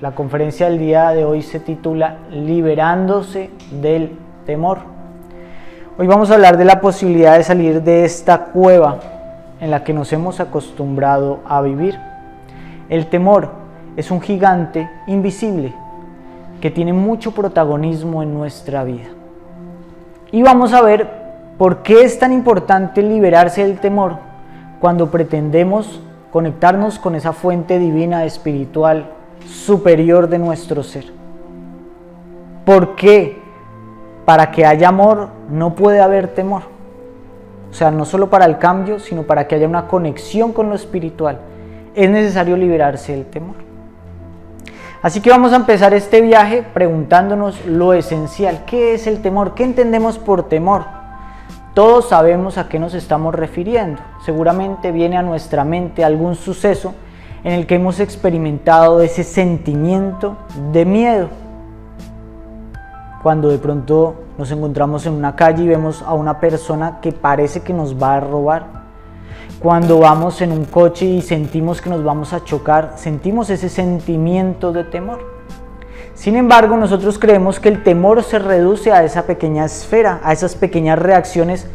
La conferencia del día de hoy se titula Liberándose del temor. Hoy vamos a hablar de la posibilidad de salir de esta cueva en la que nos hemos acostumbrado a vivir. El temor es un gigante invisible que tiene mucho protagonismo en nuestra vida. Y vamos a ver por qué es tan importante liberarse del temor cuando pretendemos conectarnos con esa fuente divina espiritual superior de nuestro ser. ¿Por qué? Para que haya amor no puede haber temor. O sea, no solo para el cambio, sino para que haya una conexión con lo espiritual. Es necesario liberarse del temor. Así que vamos a empezar este viaje preguntándonos lo esencial. ¿Qué es el temor? ¿Qué entendemos por temor? Todos sabemos a qué nos estamos refiriendo. Seguramente viene a nuestra mente algún suceso en el que hemos experimentado ese sentimiento de miedo. Cuando de pronto nos encontramos en una calle y vemos a una persona que parece que nos va a robar. Cuando vamos en un coche y sentimos que nos vamos a chocar, sentimos ese sentimiento de temor. Sin embargo, nosotros creemos que el temor se reduce a esa pequeña esfera, a esas pequeñas reacciones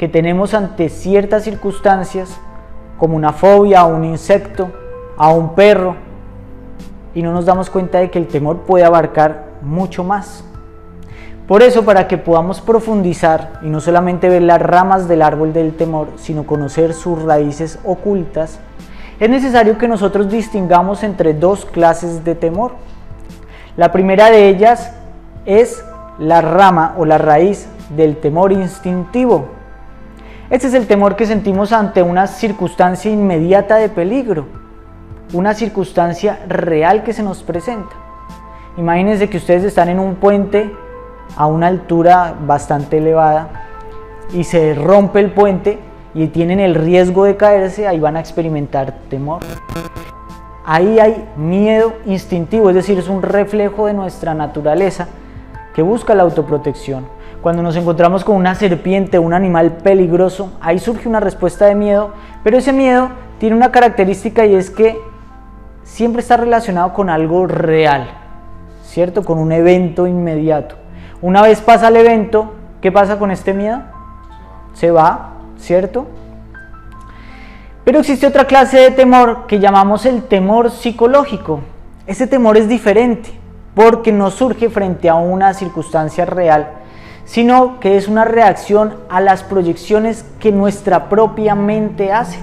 que tenemos ante ciertas circunstancias, como una fobia a un insecto, a un perro, y no nos damos cuenta de que el temor puede abarcar mucho más. Por eso, para que podamos profundizar y no solamente ver las ramas del árbol del temor, sino conocer sus raíces ocultas, es necesario que nosotros distingamos entre dos clases de temor. La primera de ellas es la rama o la raíz del temor instintivo. Este es el temor que sentimos ante una circunstancia inmediata de peligro, una circunstancia real que se nos presenta. Imagínense que ustedes están en un puente a una altura bastante elevada y se rompe el puente y tienen el riesgo de caerse, ahí van a experimentar temor. Ahí hay miedo instintivo, es decir, es un reflejo de nuestra naturaleza que busca la autoprotección. Cuando nos encontramos con una serpiente, un animal peligroso, ahí surge una respuesta de miedo, pero ese miedo tiene una característica y es que siempre está relacionado con algo real, ¿cierto? Con un evento inmediato. Una vez pasa el evento, ¿qué pasa con este miedo? Se va, ¿cierto? Pero existe otra clase de temor que llamamos el temor psicológico. Ese temor es diferente porque no surge frente a una circunstancia real, sino que es una reacción a las proyecciones que nuestra propia mente hace.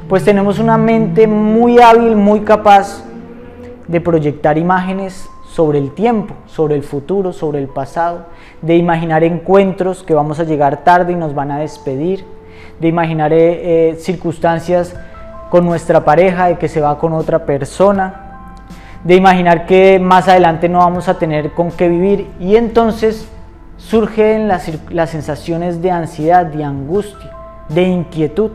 Pues tenemos una mente muy hábil, muy capaz de proyectar imágenes sobre el tiempo, sobre el futuro, sobre el pasado, de imaginar encuentros que vamos a llegar tarde y nos van a despedir, de imaginar circunstancias con nuestra pareja, de que se va con otra persona, de imaginar que más adelante no vamos a tener con qué vivir, y entonces surgen las sensaciones de ansiedad, de angustia, de inquietud.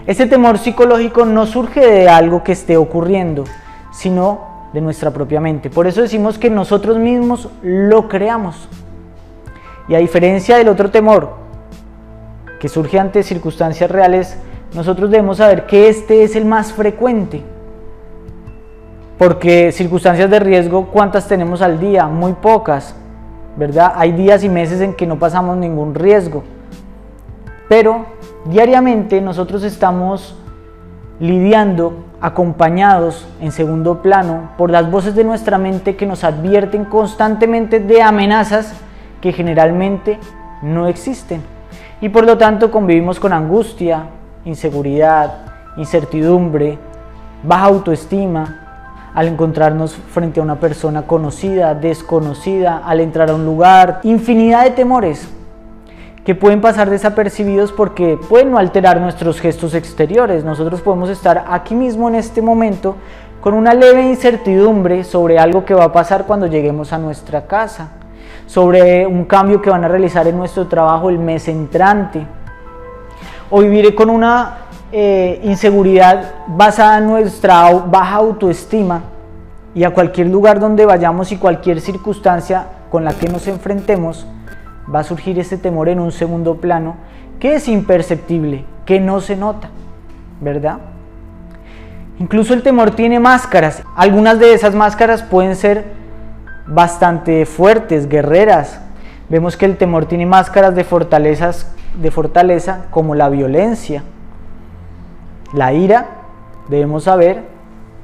Este temor psicológico no surge de algo que esté ocurriendo, sino de nuestra propia mente. Por eso decimos que nosotros mismos lo creamos. Y a diferencia del otro temor que surge ante circunstancias reales, nosotros debemos saber que este es el más frecuente. Porque circunstancias de riesgo, ¿cuántas tenemos al día? Muy pocas, ¿verdad? Hay días y meses en que no pasamos ningún riesgo. Pero diariamente nosotros estamos lidiando, acompañados en segundo plano por las voces de nuestra mente que nos advierten constantemente de amenazas que generalmente no existen. Y por lo tanto convivimos con angustia, inseguridad, incertidumbre, baja autoestima, al encontrarnos frente a una persona conocida, desconocida, al entrar a un lugar, infinidad de temores que pueden pasar desapercibidos porque pueden no alterar nuestros gestos exteriores. Nosotros podemos estar aquí mismo en este momento con una leve incertidumbre sobre algo que va a pasar cuando lleguemos a nuestra casa, sobre un cambio que van a realizar en nuestro trabajo el mes entrante, o vivir con una inseguridad basada en nuestra baja autoestima, y a cualquier lugar donde vayamos y cualquier circunstancia con la que nos enfrentemos, va a surgir este temor en un segundo plano que es imperceptible, que no se nota, ¿verdad? Incluso el temor tiene máscaras. Algunas de esas máscaras pueden ser bastante fuertes, guerreras. Vemos que el temor tiene máscaras de fortaleza como la violencia. La ira, debemos saber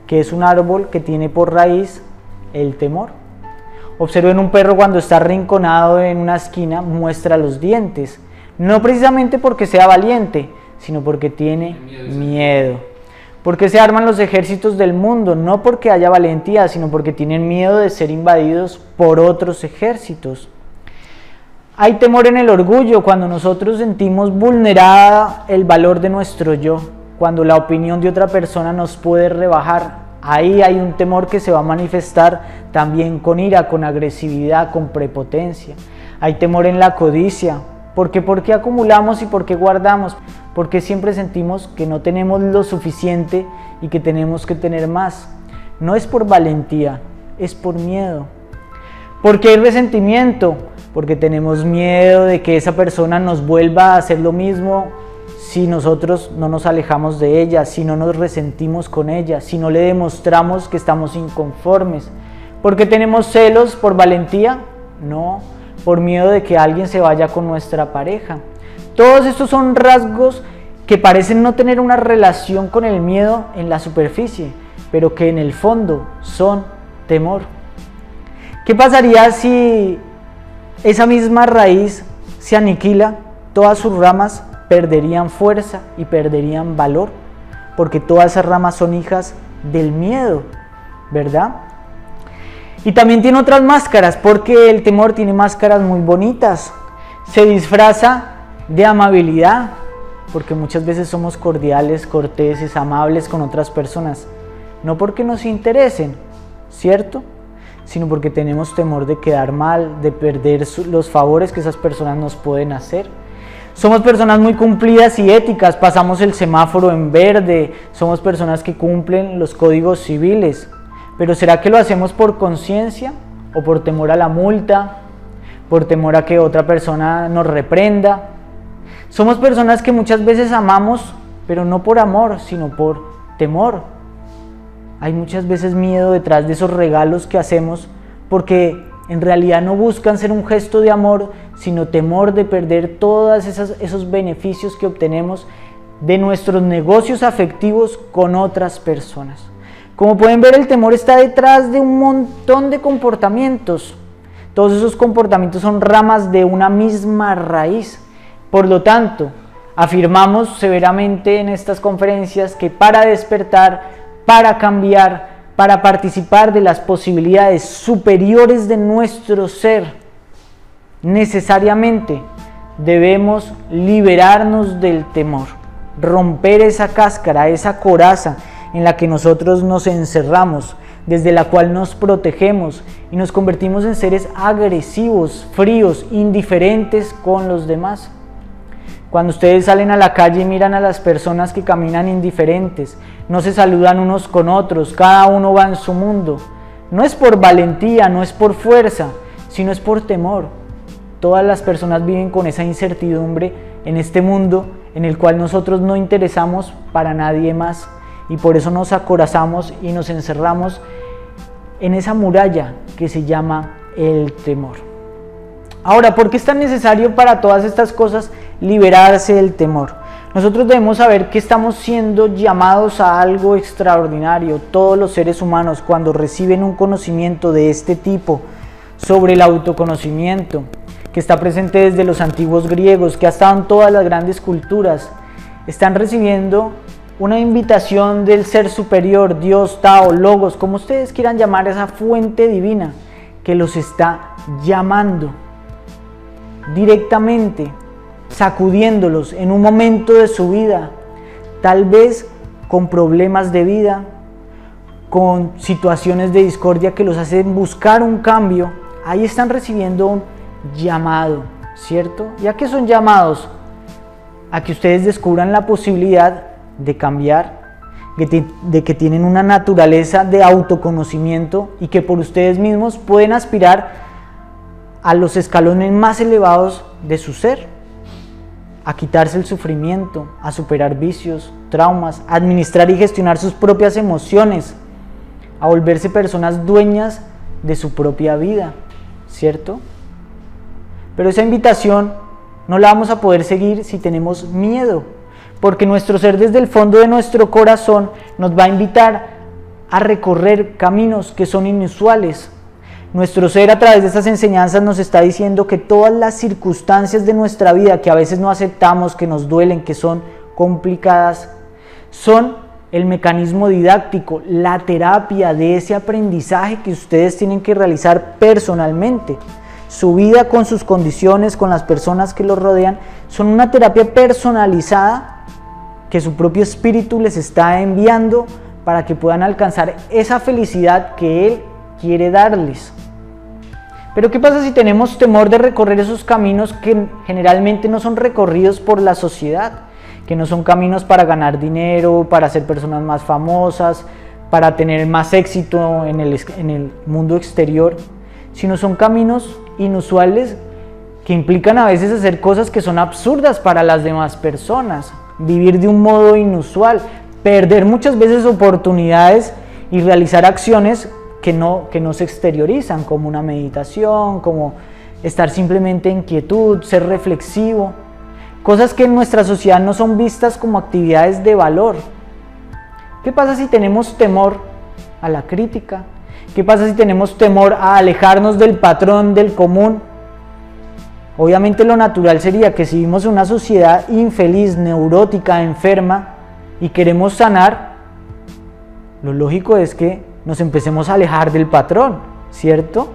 que es un árbol que tiene por raíz el temor. Observen un perro cuando está arrinconado en una esquina, muestra los dientes, no precisamente porque sea valiente, sino porque tiene miedo. Porque se arman los ejércitos del mundo, no porque haya valentía, sino porque tienen miedo de ser invadidos por otros ejércitos. Hay temor en el orgullo, cuando nosotros sentimos vulnerada el valor de nuestro yo, cuando la opinión de otra persona nos puede rebajar. Ahí hay un temor que se va a manifestar también con ira, con agresividad, con prepotencia. Hay temor en la codicia. ¿Por qué? ¿Por qué acumulamos y por qué guardamos? Porque siempre sentimos que no tenemos lo suficiente y que tenemos que tener más. No es por valentía, es por miedo. ¿Por qué hay resentimiento? Porque tenemos miedo de que esa persona nos vuelva a hacer lo mismo si nosotros no nos alejamos de ella, si no nos resentimos con ella, si no le demostramos que estamos inconformes. ¿Por qué tenemos celos? ¿Por valentía? No, por miedo de que alguien se vaya con nuestra pareja. Todos estos son rasgos que parecen no tener una relación con el miedo en la superficie, pero que en el fondo son temor. ¿Qué pasaría si esa misma raíz se aniquila? Todas sus ramas perderían fuerza y perderían valor, porque todas esas ramas son hijas del miedo, ¿verdad? Y también tiene otras máscaras, porque el temor tiene máscaras muy bonitas. Se disfraza de amabilidad, porque muchas veces somos cordiales, corteses, amables con otras personas, no porque nos interesen, ¿cierto?, sino porque tenemos temor de quedar mal, de perder los favores que esas personas nos pueden hacer. Somos personas muy cumplidas y éticas, pasamos el semáforo en verde, somos personas que cumplen los códigos civiles, pero ¿será que lo hacemos por conciencia o por temor a la multa, por temor a que otra persona nos reprenda? Somos personas que muchas veces amamos, pero no por amor, sino por temor. Hay muchas veces miedo detrás de esos regalos que hacemos, porque en realidad no buscan ser un gesto de amor, sino temor de perder todos esos beneficios que obtenemos de nuestros negocios afectivos con otras personas. Como pueden ver, el temor está detrás de un montón de comportamientos. Todos esos comportamientos son ramas de una misma raíz. Por lo tanto, afirmamos severamente en estas conferencias que para despertar, para cambiar, para participar de las posibilidades superiores de nuestro ser, necesariamente debemos liberarnos del temor, romper esa cáscara, esa coraza en la que nosotros nos encerramos, desde la cual nos protegemos y nos convertimos en seres agresivos, fríos, indiferentes con los demás. Cuando ustedes salen a la calle y miran a las personas que caminan indiferentes, no se saludan unos con otros, cada uno va en su mundo. No es por valentía, no es por fuerza, sino es por temor. Todas las personas viven con esa incertidumbre en este mundo en el cual nosotros no interesamos para nadie más, y por eso nos acorazamos y nos encerramos en esa muralla que se llama el temor. Ahora, ¿por qué es tan necesario para todas estas cosas liberarse del temor? Nosotros debemos saber que estamos siendo llamados a algo extraordinario. Todos los seres humanos, cuando reciben un conocimiento de este tipo sobre el autoconocimiento, que está presente desde los antiguos griegos, que ha estado en todas las grandes culturas, están recibiendo una invitación del ser superior, Dios, Tao, Logos, como ustedes quieran llamar, esa fuente divina que los está llamando directamente, sacudiéndolos en un momento de su vida, tal vez con problemas de vida, con situaciones de discordia que los hacen buscar un cambio. Ahí están recibiendo un llamado, ¿cierto? ¿Ya que son llamados? A que ustedes descubran la posibilidad de cambiar, de que tienen una naturaleza de autoconocimiento y que por ustedes mismos pueden aspirar a los escalones más elevados de su ser, a quitarse el sufrimiento, a superar vicios, traumas, a administrar y gestionar sus propias emociones, a volverse personas dueñas de su propia vida, ¿cierto? Pero esa invitación no la vamos a poder seguir si tenemos miedo, porque nuestro ser desde el fondo de nuestro corazón nos va a invitar a recorrer caminos que son inusuales. Nuestro ser a través de estas enseñanzas nos está diciendo que todas las circunstancias de nuestra vida que a veces no aceptamos, que nos duelen, que son complicadas, son el mecanismo didáctico, la terapia de ese aprendizaje que ustedes tienen que realizar personalmente. Su vida con sus condiciones, con las personas que los rodean, son una terapia personalizada que su propio espíritu les está enviando para que puedan alcanzar esa felicidad que Él quiere darles. Pero ¿qué pasa si tenemos temor de recorrer esos caminos que generalmente no son recorridos por la sociedad? Que no son caminos para ganar dinero, para ser personas más famosas, para tener más éxito en el mundo exterior, sino son caminos inusuales que implican a veces hacer cosas que son absurdas para las demás personas, vivir de un modo inusual, perder muchas veces oportunidades y realizar acciones que no se exteriorizan, como una meditación, como estar simplemente en quietud, ser reflexivo, cosas que en nuestra sociedad no son vistas como actividades de valor. ¿Qué pasa si tenemos temor a la crítica? ¿Qué pasa si tenemos temor a alejarnos del patrón, del común? Obviamente lo natural sería que si vivimos en una sociedad infeliz, neurótica, enferma y queremos sanar, lo lógico es que nos empecemos a alejar del patrón, ¿cierto?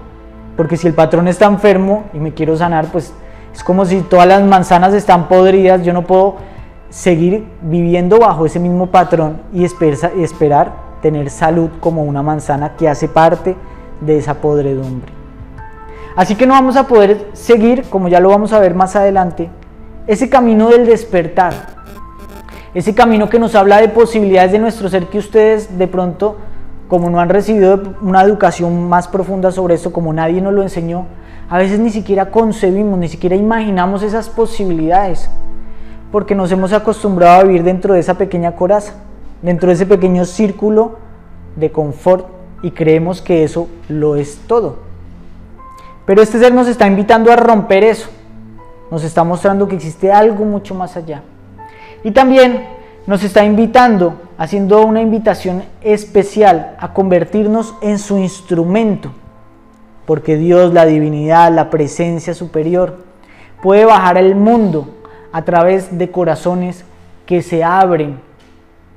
Porque si el patrón está enfermo y me quiero sanar, pues es como si todas las manzanas están podridas, yo no puedo seguir viviendo bajo ese mismo patrón y esperar tener salud como una manzana que hace parte de esa podredumbre. Así que no vamos a poder seguir, como ya lo vamos a ver más adelante, ese camino del despertar, ese camino que nos habla de posibilidades de nuestro ser que ustedes de pronto, como no han recibido una educación más profunda sobre esto, como nadie nos lo enseñó, a veces ni siquiera concebimos, ni siquiera imaginamos esas posibilidades, porque nos hemos acostumbrado a vivir dentro de esa pequeña coraza, dentro de ese pequeño círculo de confort y creemos que eso lo es todo. Pero este ser nos está invitando a romper eso, nos está mostrando que existe algo mucho más allá. Y también nos está invitando, haciendo una invitación especial a convertirnos en su instrumento, porque Dios, la divinidad, la presencia superior, puede bajar al mundo a través de corazones que se abren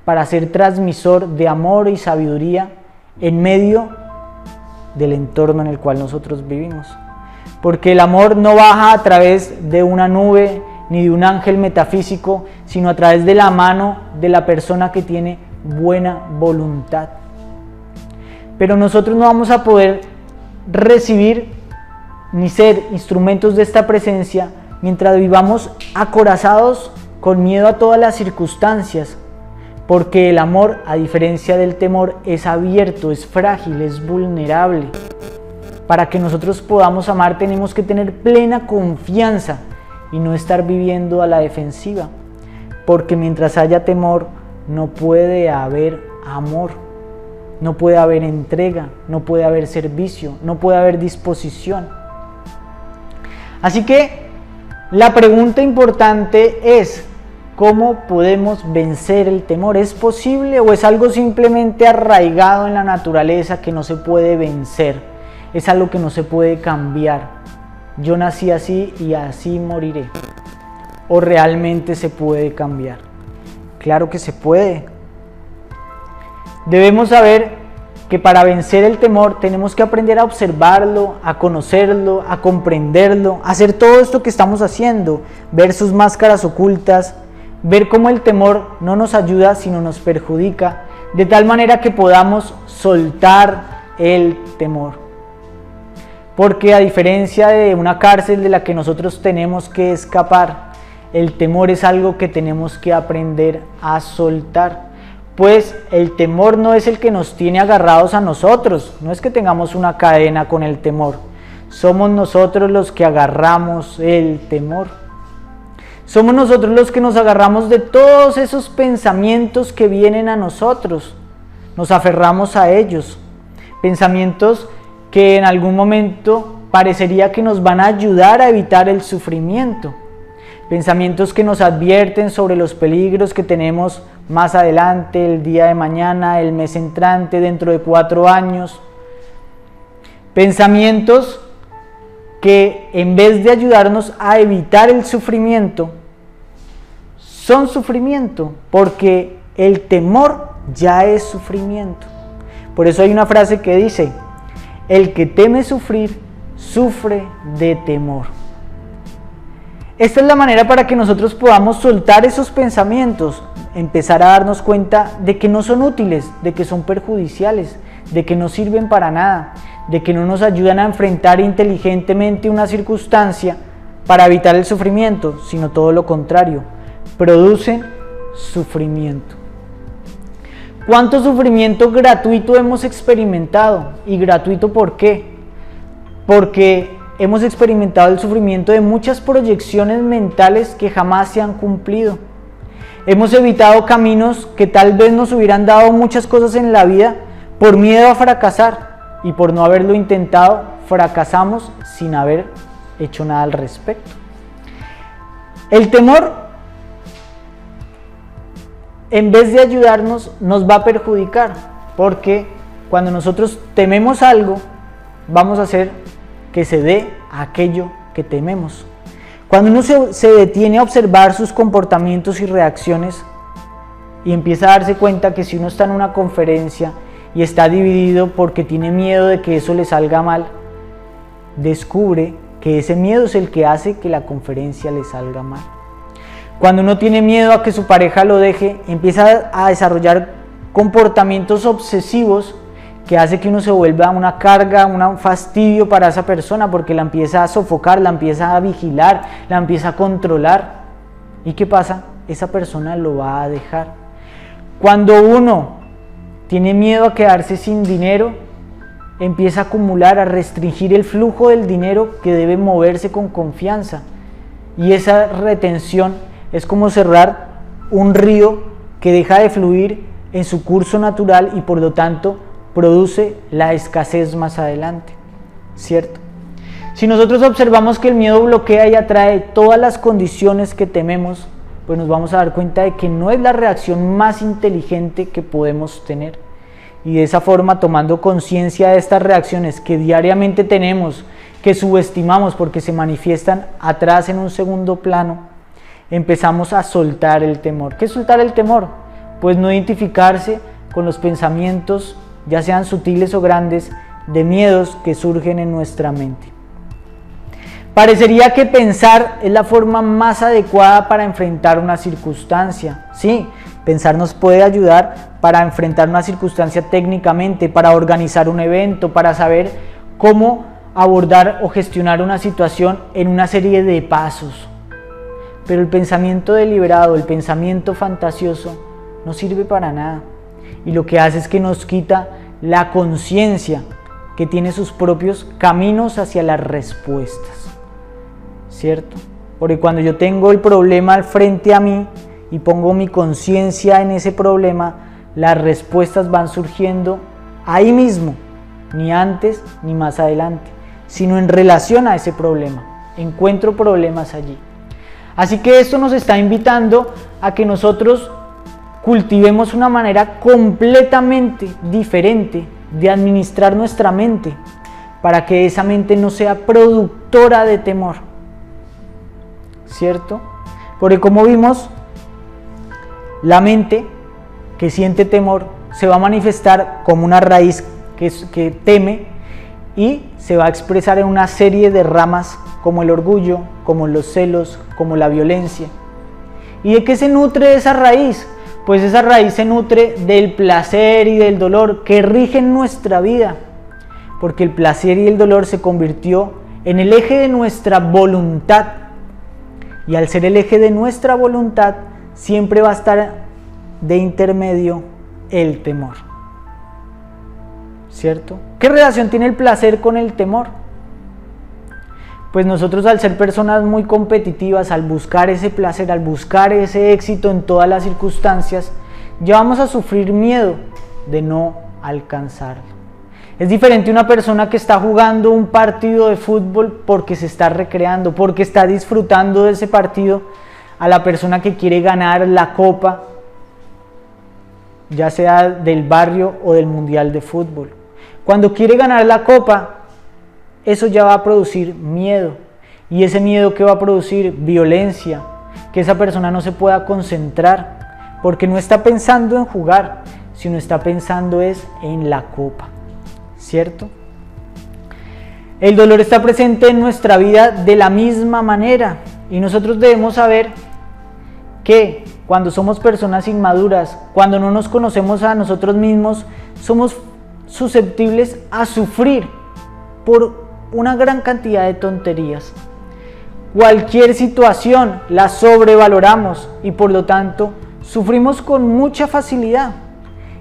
para ser transmisor de amor y sabiduría en medio del entorno en el cual nosotros vivimos. Porque el amor no baja a través de una nube ni de un ángel metafísico, sino a través de la mano de la persona que tiene buena voluntad. Pero nosotros no vamos a poder recibir ni ser instrumentos de esta presencia mientras vivamos acorazados con miedo a todas las circunstancias, porque el amor, a diferencia del temor, es abierto, es frágil, es vulnerable. Para que nosotros podamos amar tenemos que tener plena confianza y no estar viviendo a la defensiva, porque mientras haya temor no puede haber amor, no puede haber entrega, no puede haber servicio, no puede haber disposición. Así que la pregunta importante es: ¿cómo podemos vencer el temor? ¿Es posible o es algo simplemente arraigado en la naturaleza que no se puede vencer? Es algo que no se puede cambiar. Yo nací así y así moriré. ¿O realmente se puede cambiar? Claro que se puede. Debemos saber que para vencer el temor tenemos que aprender a observarlo, a conocerlo, a comprenderlo, a hacer todo esto que estamos haciendo, ver sus máscaras ocultas, ver cómo el temor no nos ayuda sino nos perjudica, de tal manera que podamos soltar el temor. Porque a diferencia de una cárcel de la que nosotros tenemos que escapar, el temor es algo que tenemos que aprender a soltar. Pues el temor no es el que nos tiene agarrados a nosotros, no es que tengamos una cadena con el temor, somos nosotros los que agarramos el temor. Somos nosotros los que nos agarramos de todos esos pensamientos que vienen a nosotros, nos aferramos a ellos, pensamientos que en algún momento parecería que nos van a ayudar a evitar el sufrimiento, pensamientos que nos advierten sobre los peligros que tenemos más adelante, el día de mañana, el mes entrante, dentro de 4 años, pensamientos que en vez de ayudarnos a evitar el sufrimiento, son sufrimiento, porque el temor ya es sufrimiento. Por eso hay una frase que dice: el que teme sufrir, sufre de temor. Esta es la manera para que nosotros podamos soltar esos pensamientos, empezar a darnos cuenta de que no son útiles, de que son perjudiciales, de que no sirven para nada, de que no nos ayudan a enfrentar inteligentemente una circunstancia para evitar el sufrimiento, sino todo lo contrario, producen sufrimiento. ¿Cuánto sufrimiento gratuito hemos experimentado? ¿Y gratuito por qué? Porque hemos experimentado el sufrimiento de muchas proyecciones mentales que jamás se han cumplido. Hemos evitado caminos que tal vez nos hubieran dado muchas cosas en la vida por miedo a fracasar, y por no haberlo intentado, fracasamos sin haber hecho nada al respecto. El temor, en vez de ayudarnos, nos va a perjudicar, porque cuando nosotros tememos algo, vamos a hacer que se dé aquello que tememos. Cuando uno se detiene a observar sus comportamientos y reacciones y empieza a darse cuenta que si uno está en una conferencia y está dividido porque tiene miedo de que eso le salga mal, descubre que ese miedo es el que hace que la conferencia le salga mal. Cuando uno tiene miedo a que su pareja lo deje, empieza a desarrollar comportamientos obsesivos que hace que uno se vuelva una carga, un fastidio para esa persona, porque la empieza a sofocar, la empieza a vigilar, la empieza a controlar. ¿Y qué pasa? Esa persona lo va a dejar. Cuando uno tiene miedo a quedarse sin dinero, empieza a acumular, a restringir el flujo del dinero que debe moverse con confianza. Y esa retención es como cerrar un río que deja de fluir en su curso natural y por lo tanto produce la escasez más adelante, ¿cierto? Si nosotros observamos que el miedo bloquea y atrae todas las condiciones que tememos, pues nos vamos a dar cuenta de que no es la reacción más inteligente que podemos tener. Y de esa forma, tomando conciencia de estas reacciones que diariamente tenemos, que subestimamos porque se manifiestan atrás en un segundo plano, empezamos a soltar el temor. ¿Qué es soltar el temor? Pues no identificarse con los pensamientos, ya sean sutiles o grandes, de miedos que surgen en nuestra mente. Parecería que pensar es la forma más adecuada para enfrentar una circunstancia. Sí, pensar nos puede ayudar para enfrentar una circunstancia técnicamente, para organizar un evento, para saber cómo abordar o gestionar una situación en una serie de pasos. Pero el pensamiento deliberado, el pensamiento fantasioso, no sirve para nada. Y lo que hace es que nos quita la conciencia que tiene sus propios caminos hacia las respuestas, ¿cierto? Porque cuando yo tengo el problema al frente a mí y pongo mi conciencia en ese problema, las respuestas van surgiendo ahí mismo, ni antes ni más adelante, sino en relación a ese problema. Encuentro problemas allí. Así que esto nos está invitando a que nosotros cultivemos una manera completamente diferente de administrar nuestra mente, para que esa mente no sea productora de temor, ¿cierto? Porque como vimos, la mente que siente temor se va a manifestar como una raíz que teme y se va a expresar en una serie de ramas como el orgullo, como los celos, como la violencia. ¿Y de qué se nutre esa raíz? Pues esa raíz se nutre del placer y del dolor que rigen nuestra vida, porque el placer y el dolor se convirtió en el eje de nuestra voluntad, y al ser el eje de nuestra voluntad siempre va a estar de intermedio el temor, ¿cierto? ¿Qué relación tiene el placer con el temor? Pues nosotros, al ser personas muy competitivas, al buscar ese placer, al buscar ese éxito en todas las circunstancias, ya vamos a sufrir miedo de no alcanzarlo. Es diferente una persona que está jugando un partido de fútbol porque se está recreando, porque está disfrutando de ese partido, a la persona que quiere ganar la copa, ya sea del barrio o del mundial de fútbol. Cuando quiere ganar la copa, eso ya va a producir miedo, y ese miedo que va a producir violencia, que esa persona no se pueda concentrar, porque no está pensando en jugar, sino está pensando es en la copa, ¿cierto? El dolor está presente en nuestra vida de la misma manera, y nosotros debemos saber que cuando somos personas inmaduras, cuando no nos conocemos a nosotros mismos, somos susceptibles a sufrir por una gran cantidad de tonterías. Cualquier situación la sobrevaloramos y por lo tanto sufrimos con mucha facilidad,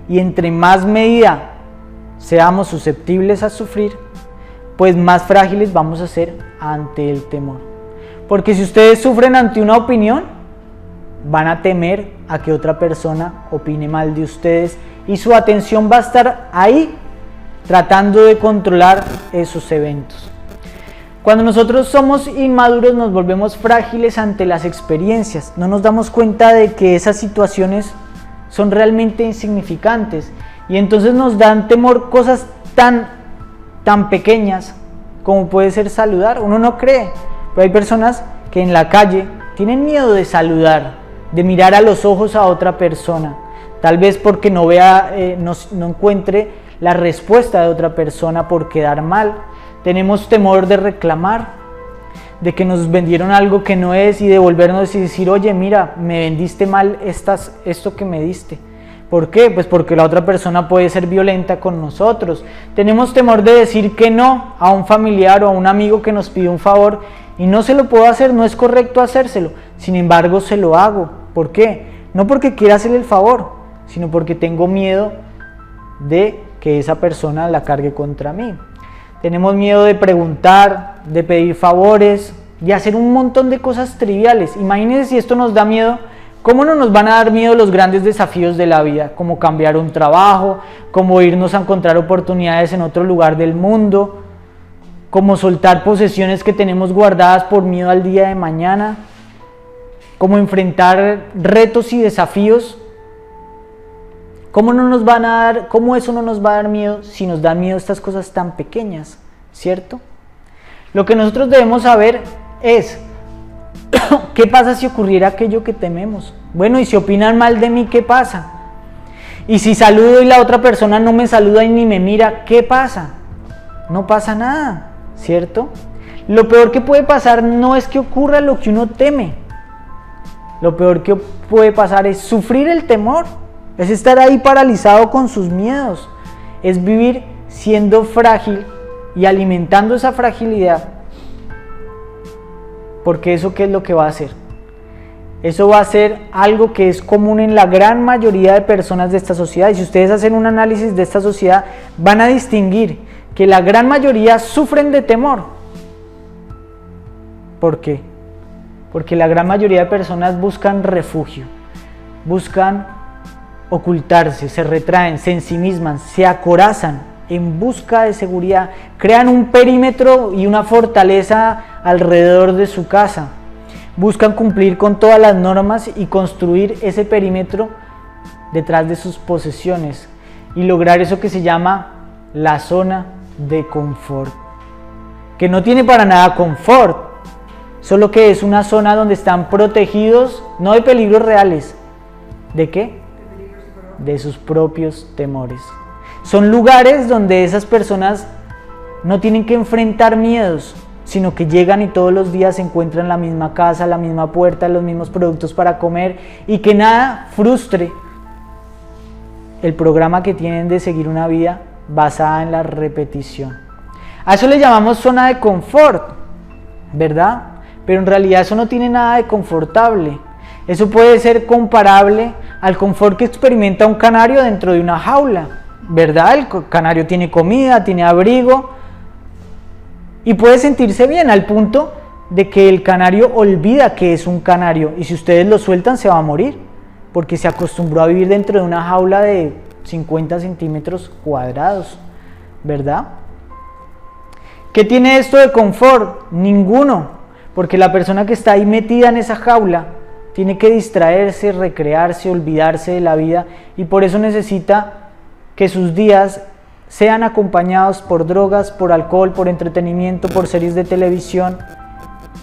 y entre más medida seamos susceptibles a sufrir, pues más frágiles vamos a ser ante el temor. Porque si ustedes sufren ante una opinión, van a temer a que otra persona opine mal de ustedes, y su atención va a estar ahí tratando de controlar esos eventos. Cuando nosotros somos inmaduros, nos volvemos frágiles ante las experiencias, no nos damos cuenta de que esas situaciones son realmente insignificantes, y entonces nos dan temor cosas tan pequeñas como puede ser saludar. Uno no cree, pero hay personas que en la calle tienen miedo de saludar, de mirar a los ojos a otra persona, tal vez porque no encuentre la respuesta de otra persona por quedar mal. Tenemos temor de reclamar, de que nos vendieron algo que no es, y devolvernos y decir, oye, mira, me vendiste mal esto que me diste. ¿Por qué? Pues porque la otra persona puede ser violenta con nosotros. Tenemos temor de decir que no a un familiar o a un amigo que nos pide un favor y no se lo puedo hacer, no es correcto hacérselo. Sin embargo, se lo hago. ¿Por qué? No porque quiera hacerle el favor, sino porque tengo miedo de que esa persona la cargue contra mí. Tenemos miedo de preguntar, de pedir favores, de hacer un montón de cosas triviales. Imagínense si esto nos da miedo, ¿cómo no nos van a dar miedo los grandes desafíos de la vida? Como cambiar un trabajo, como irnos a encontrar oportunidades en otro lugar del mundo, como soltar posesiones que tenemos guardadas por miedo al día de mañana, como enfrentar retos y desafíos. ¿Cómo eso no nos va a dar miedo si nos dan miedo estas cosas tan pequeñas? ¿Cierto? Lo que nosotros debemos saber es, ¿qué pasa si ocurriera aquello que tememos? Bueno, y si opinan mal de mí, ¿qué pasa? Y si saludo y la otra persona no me saluda y ni me mira, ¿qué pasa? No pasa nada, ¿cierto? Lo peor que puede pasar no es que ocurra lo que uno teme. Lo peor que puede pasar es sufrir el temor. Es estar ahí paralizado con sus miedos, es vivir siendo frágil y alimentando esa fragilidad, porque eso ¿qué es lo que va a hacer? Eso va a ser algo que es común en la gran mayoría de personas de esta sociedad, y si ustedes hacen un análisis de esta sociedad, van a distinguir que la gran mayoría sufren de temor. ¿Por qué? Porque la gran mayoría de personas buscan refugio, buscan ocultarse, se retraen, se ensimisman, se acorazan en busca de seguridad, crean un perímetro y una fortaleza alrededor de su casa, buscan cumplir con todas las normas y construir ese perímetro detrás de sus posesiones y lograr eso que se llama la zona de confort, que no tiene para nada confort, solo que es una zona donde están protegidos, no de peligros reales. ¿De qué? De sus propios temores. Son lugares donde esas personas no tienen que enfrentar miedos, sino que llegan y todos los días se encuentran la misma casa, la misma puerta, los mismos productos para comer, y que nada frustre el programa que tienen de seguir una vida basada en la repetición. A eso le llamamos zona de confort, ¿verdad? Pero en realidad eso no tiene nada de confortable. Eso puede ser comparable al confort que experimenta un canario dentro de una jaula, ¿verdad? El canario tiene comida, tiene abrigo, Y puede sentirse bien al punto de que el canario olvida que es un canario y si ustedes lo sueltan se va a morir, porque se acostumbró a vivir dentro de una jaula de 50 centímetros cuadrados, ¿verdad? ¿Qué tiene esto de confort? Ninguno, porque la persona que está ahí metida en esa jaula tiene que distraerse, recrearse, olvidarse de la vida y por eso necesita que sus días sean acompañados por drogas, por alcohol, por entretenimiento, por series de televisión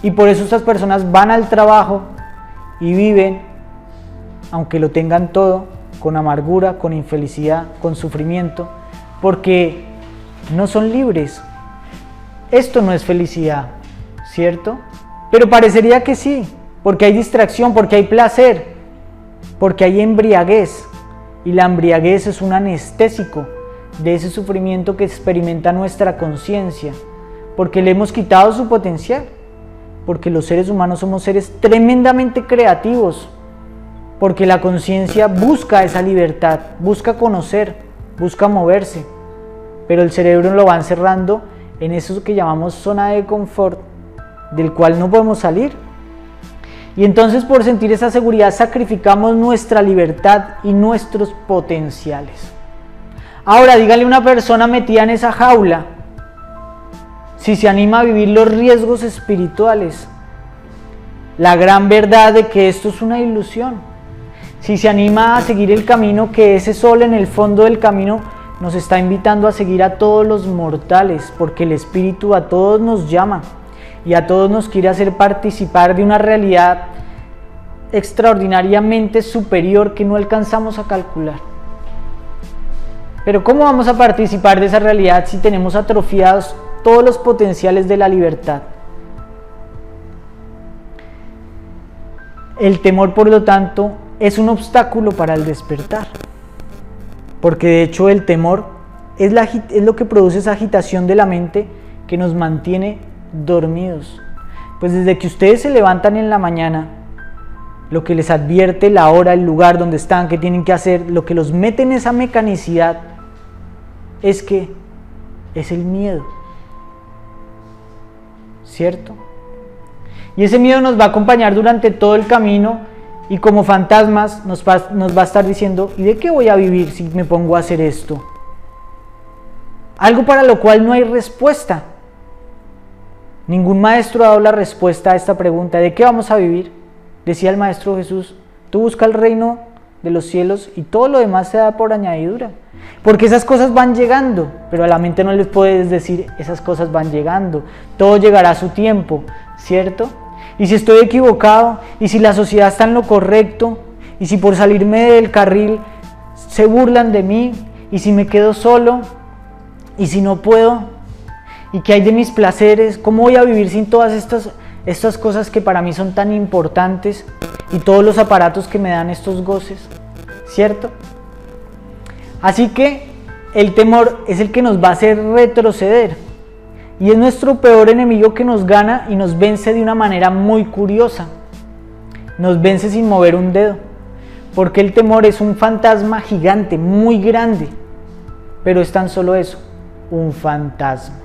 y por eso estas personas van al trabajo y viven, aunque lo tengan todo, con amargura, con infelicidad, con sufrimiento, porque no son libres. Esto no es felicidad, ¿cierto? Pero parecería que sí, porque hay distracción, porque hay placer, porque hay embriaguez, y la embriaguez es un anestésico de ese sufrimiento que experimenta nuestra conciencia, porque le hemos quitado su potencial, porque los seres humanos somos seres tremendamente creativos, porque la conciencia busca esa libertad, busca conocer, busca moverse, pero el cerebro lo va encerrando en eso que llamamos zona de confort, del cual no podemos salir. Y entonces por sentir esa seguridad sacrificamos nuestra libertad y nuestros potenciales. Ahora dígale a una persona metida en esa jaula, si se anima a vivir los riesgos espirituales, la gran verdad de que esto es una ilusión, si se anima a seguir el camino que ese sol en el fondo del camino nos está invitando a seguir a todos los mortales, porque el Espíritu a todos nos llama y a todos nos quiere hacer participar de una realidad extraordinariamente superior que no alcanzamos a calcular. Pero ¿cómo vamos a participar de esa realidad si tenemos atrofiados todos los potenciales de la libertad? El temor, por lo tanto, es un obstáculo para el despertar. Porque de hecho el temor es lo que produce esa agitación de la mente que nos mantiene dormidos. Pues desde que ustedes se levantan en la mañana, lo que les advierte la hora, el lugar donde están, qué tienen que hacer, lo que los mete en esa mecanicidad es el miedo, ¿cierto? Y ese miedo nos va a acompañar durante todo el camino y como fantasmas nos va a estar diciendo, ¿y de qué voy a vivir si me pongo a hacer esto? Algo para lo cual no hay respuesta. Ningún maestro ha dado la respuesta a esta pregunta, ¿de qué vamos a vivir? Decía el Maestro Jesús, tú busca el reino de los cielos y todo lo demás se da por añadidura. Porque esas cosas van llegando, pero a la mente no les puedes decir, esas cosas van llegando, todo llegará a su tiempo, ¿cierto? Y si estoy equivocado, y si la sociedad está en lo correcto, y si por salirme del carril se burlan de mí, y si me quedo solo, y si no puedo, y qué hay de mis placeres, ¿cómo voy a vivir sin todas estas cosas que para mí son tan importantes, y todos los aparatos que me dan estos goces, ¿cierto? Así que el temor es el que nos va a hacer retroceder. Y es nuestro peor enemigo que nos gana y nos vence de una manera muy curiosa. Nos vence sin mover un dedo. Porque el temor es un fantasma gigante, muy grande. Pero es tan solo eso, un fantasma.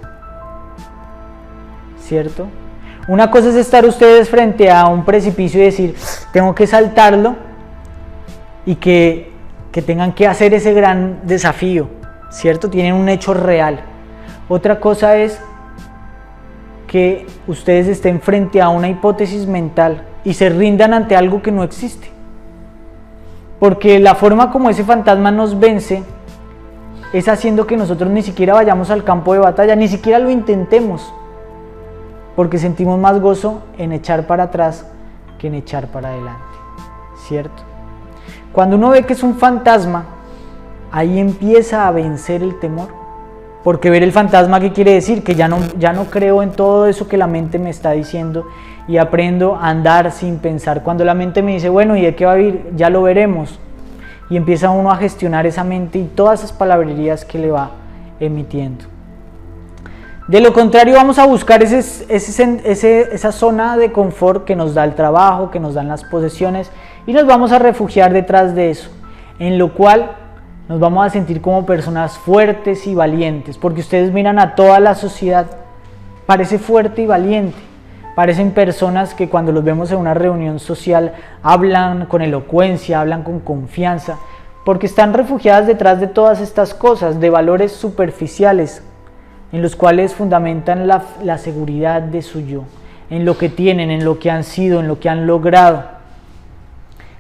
¿Cierto? Una cosa es estar ustedes frente a un precipicio y decir, tengo que saltarlo. Y que tengan que hacer ese gran desafío. ¿Cierto? Tienen un hecho real. Otra cosa es que ustedes estén frente a una hipótesis mental y se rindan ante algo que no existe. Porque la forma como ese fantasma nos vence es haciendo que nosotros ni siquiera vayamos al campo de batalla, ni siquiera lo intentemos, porque sentimos más gozo en echar para atrás que en echar para adelante, ¿cierto? Cuando uno ve que es un fantasma, ahí empieza a vencer el temor. Porque ver el fantasma, ¿qué quiere decir? Que ya no creo en todo eso que la mente me está diciendo y aprendo a andar sin pensar. Cuando la mente me dice, bueno, ¿y de qué va a vivir? Ya lo veremos. Y empieza uno a gestionar esa mente y todas esas palabrerías que le va emitiendo. De lo contrario, vamos a buscar esa zona de confort que nos da el trabajo, que nos dan las posesiones y nos vamos a refugiar detrás de eso, en lo cual nos vamos a sentir como personas fuertes y valientes, porque ustedes miran a toda la sociedad parece fuerte y valiente. Parecen personas que cuando los vemos en una reunión social hablan con elocuencia, hablan con confianza, porque están refugiadas detrás de todas estas cosas, de valores superficiales, en los cuales fundamentan la seguridad de su yo, en lo que tienen, en lo que han sido, en lo que han logrado.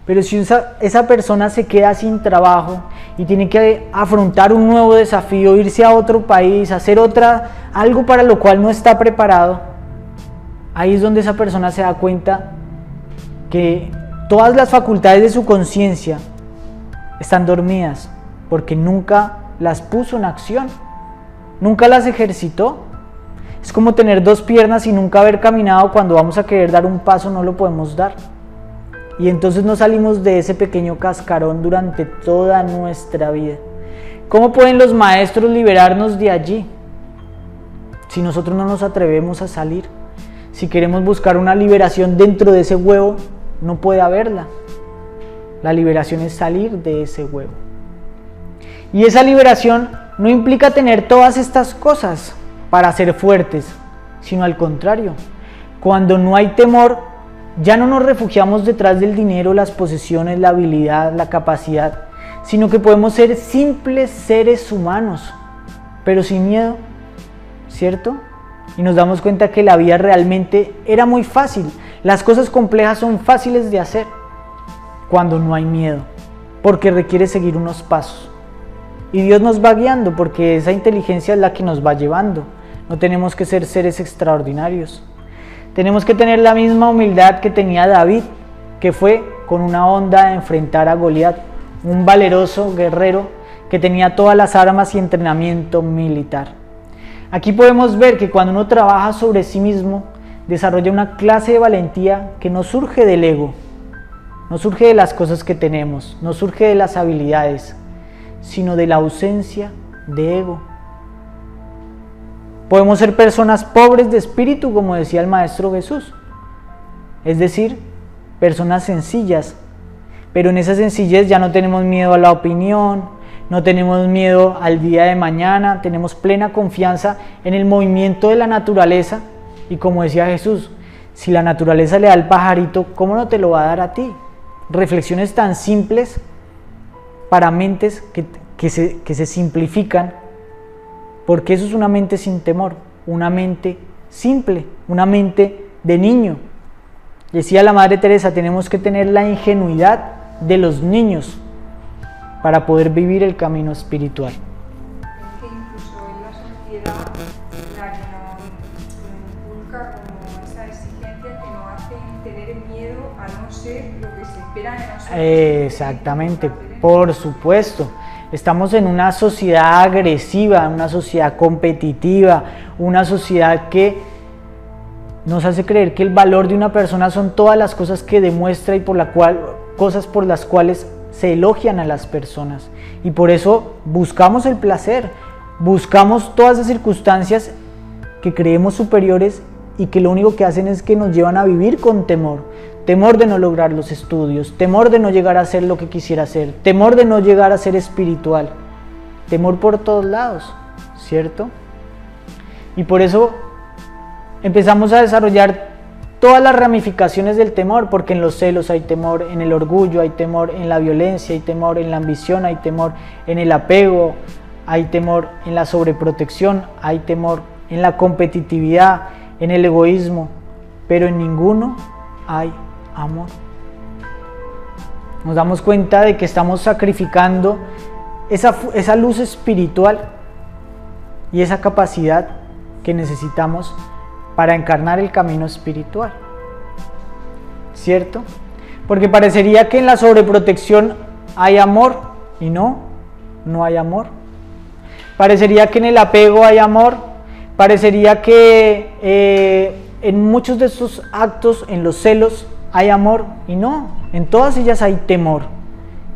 Pero si esa persona se queda sin trabajo y tiene que afrontar un nuevo desafío, irse a otro país, hacer algo para lo cual no está preparado, ahí es donde esa persona se da cuenta que todas las facultades de su conciencia están dormidas, porque nunca las puso en acción, nunca las ejercitó. Es como tener dos piernas y nunca haber caminado. Cuando vamos a querer dar un paso no lo podemos dar. Y entonces no salimos de ese pequeño cascarón durante toda nuestra vida. ¿Cómo pueden los maestros liberarnos de allí? Si nosotros no nos atrevemos a salir. Si queremos buscar una liberación dentro de ese huevo, no puede haberla. La liberación es salir de ese huevo. Y esa liberación no implica tener todas estas cosas para ser fuertes, sino al contrario. Cuando no hay temor, ya no nos refugiamos detrás del dinero, las posesiones, la habilidad, la capacidad, sino que podemos ser simples seres humanos, pero sin miedo, ¿cierto? Y nos damos cuenta que la vida realmente era muy fácil. Las cosas complejas son fáciles de hacer cuando no hay miedo, porque requiere seguir unos pasos. Y Dios nos va guiando, porque esa inteligencia es la que nos va llevando. No tenemos que ser seres extraordinarios. Tenemos que tener la misma humildad que tenía David, que fue con una onda a enfrentar a Goliat, un valeroso guerrero que tenía todas las armas y entrenamiento militar. Aquí podemos ver que cuando uno trabaja sobre sí mismo, desarrolla una clase de valentía que no surge del ego, no surge de las cosas que tenemos, no surge de las habilidades, sino de la ausencia de ego. Podemos ser personas pobres de espíritu, como decía el Maestro Jesús, es decir, personas sencillas, pero en esa sencillez ya no tenemos miedo a la opinión, no tenemos miedo al día de mañana, tenemos plena confianza en el movimiento de la naturaleza. Y como decía Jesús, si la naturaleza le da al pajarito, ¿cómo no te lo va a dar a ti? Reflexiones tan simples para mentes que se simplifican, porque eso es una mente sin temor, una mente simple, una mente de niño. Decía la Madre Teresa, tenemos que tener la ingenuidad de los niños para poder vivir el camino espiritual. Es que incluso en la sociedad la que nos inculca como esa exigencia que nos hace tener miedo a no ser lo que se espera de nosotros. Exactamente, por supuesto. Estamos en una sociedad agresiva, una sociedad competitiva, una sociedad que nos hace creer que el valor de una persona son todas las cosas que demuestra y cosas por las cuales se elogian a las personas. Y por eso buscamos el placer, buscamos todas esas circunstancias que creemos superiores y que lo único que hacen es que nos llevan a vivir con temor. Temor de no lograr los estudios, temor de no llegar a ser lo que quisiera ser, temor de no llegar a ser espiritual, temor por todos lados, ¿cierto? Y por eso empezamos a desarrollar todas las ramificaciones del temor, porque en los celos hay temor, en el orgullo hay temor, en la violencia hay temor, en la ambición hay temor, en el apego hay temor, en la sobreprotección hay temor, en la competitividad, en el egoísmo, pero en ninguno hay amor. Nos damos cuenta de que estamos sacrificando esa luz espiritual y esa capacidad que necesitamos para encarnar el camino espiritual, ¿cierto? Porque parecería que en la sobreprotección hay amor y no hay amor. Parecería que en el apego hay amor, parecería que en muchos de estos actos, en los celos, hay amor y no, en todas ellas hay temor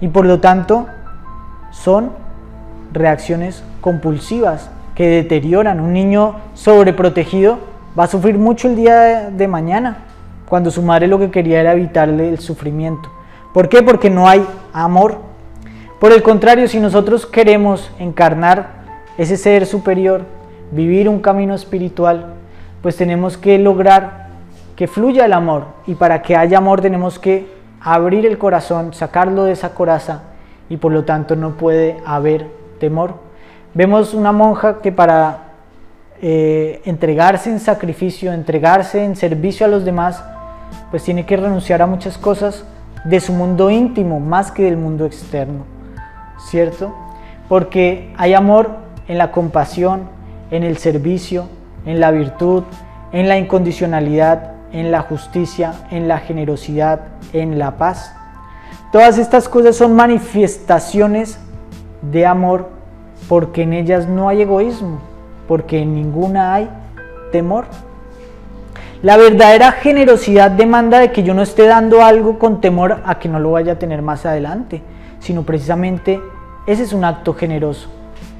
y por lo tanto son reacciones compulsivas que deterioran. Un niño sobreprotegido va a sufrir mucho el día de mañana, cuando su madre lo que quería era evitarle el sufrimiento. ¿Por qué? Porque no hay amor. Por el contrario, si nosotros queremos encarnar ese ser superior, vivir un camino espiritual, pues tenemos que lograr que fluya el amor, y para que haya amor tenemos que abrir el corazón, sacarlo de esa coraza, y por lo tanto no puede haber temor. Vemos una monja que para entregarse en sacrificio, entregarse en servicio a los demás, pues tiene que renunciar a muchas cosas de su mundo íntimo más que del mundo externo, ¿cierto? Porque hay amor en la compasión, en el servicio, en la virtud, en la incondicionalidad, en la justicia, en la generosidad, en la paz. Todas estas cosas son manifestaciones de amor, porque en ellas no hay egoísmo, porque en ninguna hay temor. La verdadera generosidad demanda de que yo no esté dando algo con temor a que no lo vaya a tener más adelante, sino precisamente ese es un acto generoso,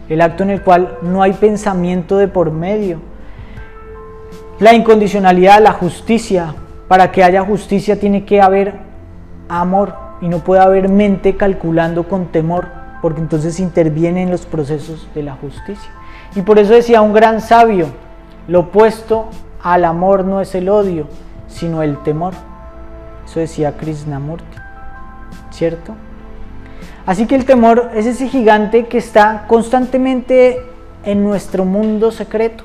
el acto en el cual no hay pensamiento de por medio. La incondicionalidad, la justicia, para que haya justicia tiene que haber amor, y no puede haber mente calculando con temor, porque entonces interviene en los procesos de la justicia. Y por eso decía un gran sabio, lo opuesto al amor no es el odio, sino el temor. Eso decía Krishnamurti, ¿cierto? Así que el temor es ese gigante que está constantemente en nuestro mundo secreto,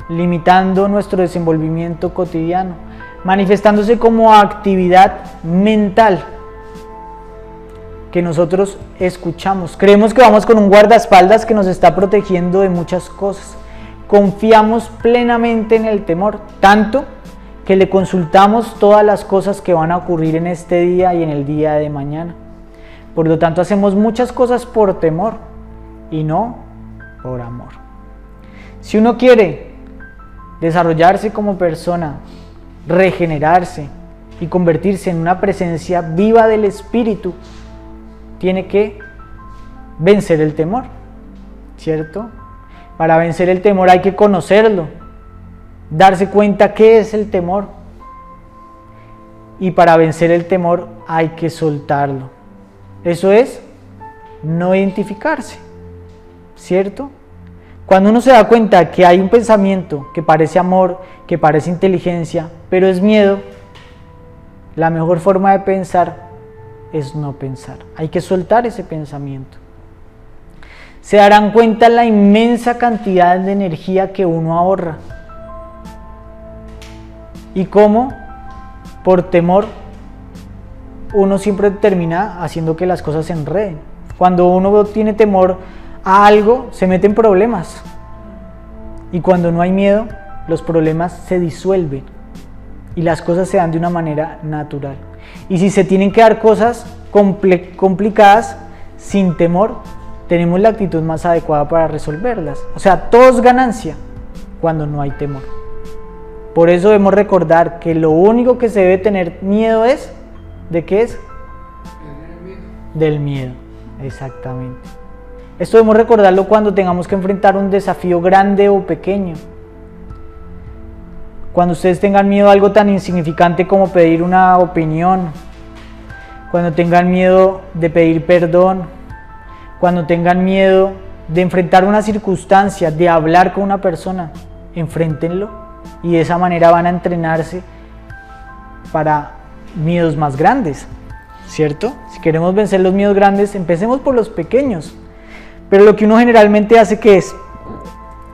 limitando nuestro desenvolvimiento cotidiano, manifestándose como actividad mental que nosotros escuchamos. Creemos que vamos con un guardaespaldas que nos está protegiendo de muchas cosas. Confiamos plenamente en el temor, tanto que le consultamos todas las cosas que van a ocurrir en este día y en el día de mañana. Por lo tanto, hacemos muchas cosas por temor y no por amor. Si uno quiere desarrollarse como persona, regenerarse y convertirse en una presencia viva del Espíritu, tiene que vencer el temor, ¿cierto? Para vencer el temor hay que conocerlo, darse cuenta qué es el temor, y para vencer el temor hay que soltarlo. Eso es no identificarse, ¿cierto? Cuando uno se da cuenta que hay un pensamiento que parece amor, que parece inteligencia, pero es miedo, la mejor forma de pensar es no pensar. Hay que soltar ese pensamiento. Se darán cuenta la inmensa cantidad de energía que uno ahorra. Y cómo, por temor, uno siempre termina haciendo que las cosas se enreden. Cuando uno tiene temor a algo, se mete en problemas. Y cuando no hay miedo, los problemas se disuelven y las cosas se dan de una manera natural. Y si se tienen que dar cosas complicadas sin temor, tenemos la actitud más adecuada para resolverlas. O sea, todo es ganancia cuando no hay temor. Por eso debemos recordar que lo único que se debe tener miedo es, ¿de qué es? Del miedo, exactamente. Esto debemos recordarlo cuando tengamos que enfrentar un desafío grande o pequeño. Cuando ustedes tengan miedo a algo tan insignificante como pedir una opinión, cuando tengan miedo de pedir perdón, cuando tengan miedo de enfrentar una circunstancia, de hablar con una persona, enfréntenlo, y de esa manera van a entrenarse para miedos más grandes, ¿cierto? Si queremos vencer los miedos grandes, empecemos por los pequeños. Pero lo que uno generalmente hace, que es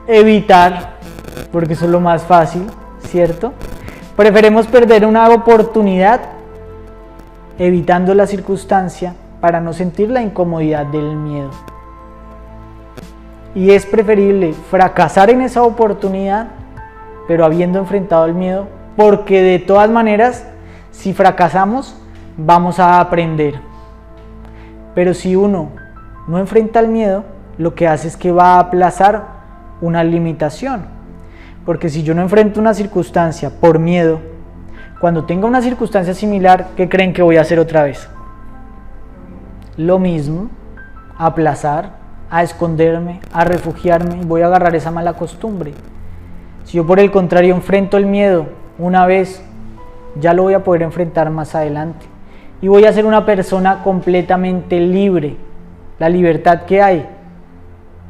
evitar, porque eso es lo más fácil, ¿cierto? Preferimos perder una oportunidad evitando la circunstancia para no sentir la incomodidad del miedo. Y es preferible fracasar en esa oportunidad, pero habiendo enfrentado el miedo, porque de todas maneras, si fracasamos, vamos a aprender. Pero si uno no enfrenta el miedo, lo que hace es que va a aplazar una limitación. Porque si yo no enfrento una circunstancia por miedo, cuando tenga una circunstancia similar, ¿qué creen que voy a hacer otra vez? Lo mismo, a aplazar, a esconderme, a refugiarme, y voy a agarrar esa mala costumbre. Si yo por el contrario enfrento el miedo una vez, ya lo voy a poder enfrentar más adelante. Y voy a ser una persona completamente libre. La libertad que hay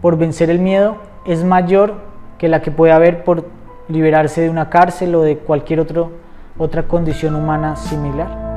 por vencer el miedo es mayor que la que puede haber por liberarse de una cárcel o de cualquier otra condición humana similar.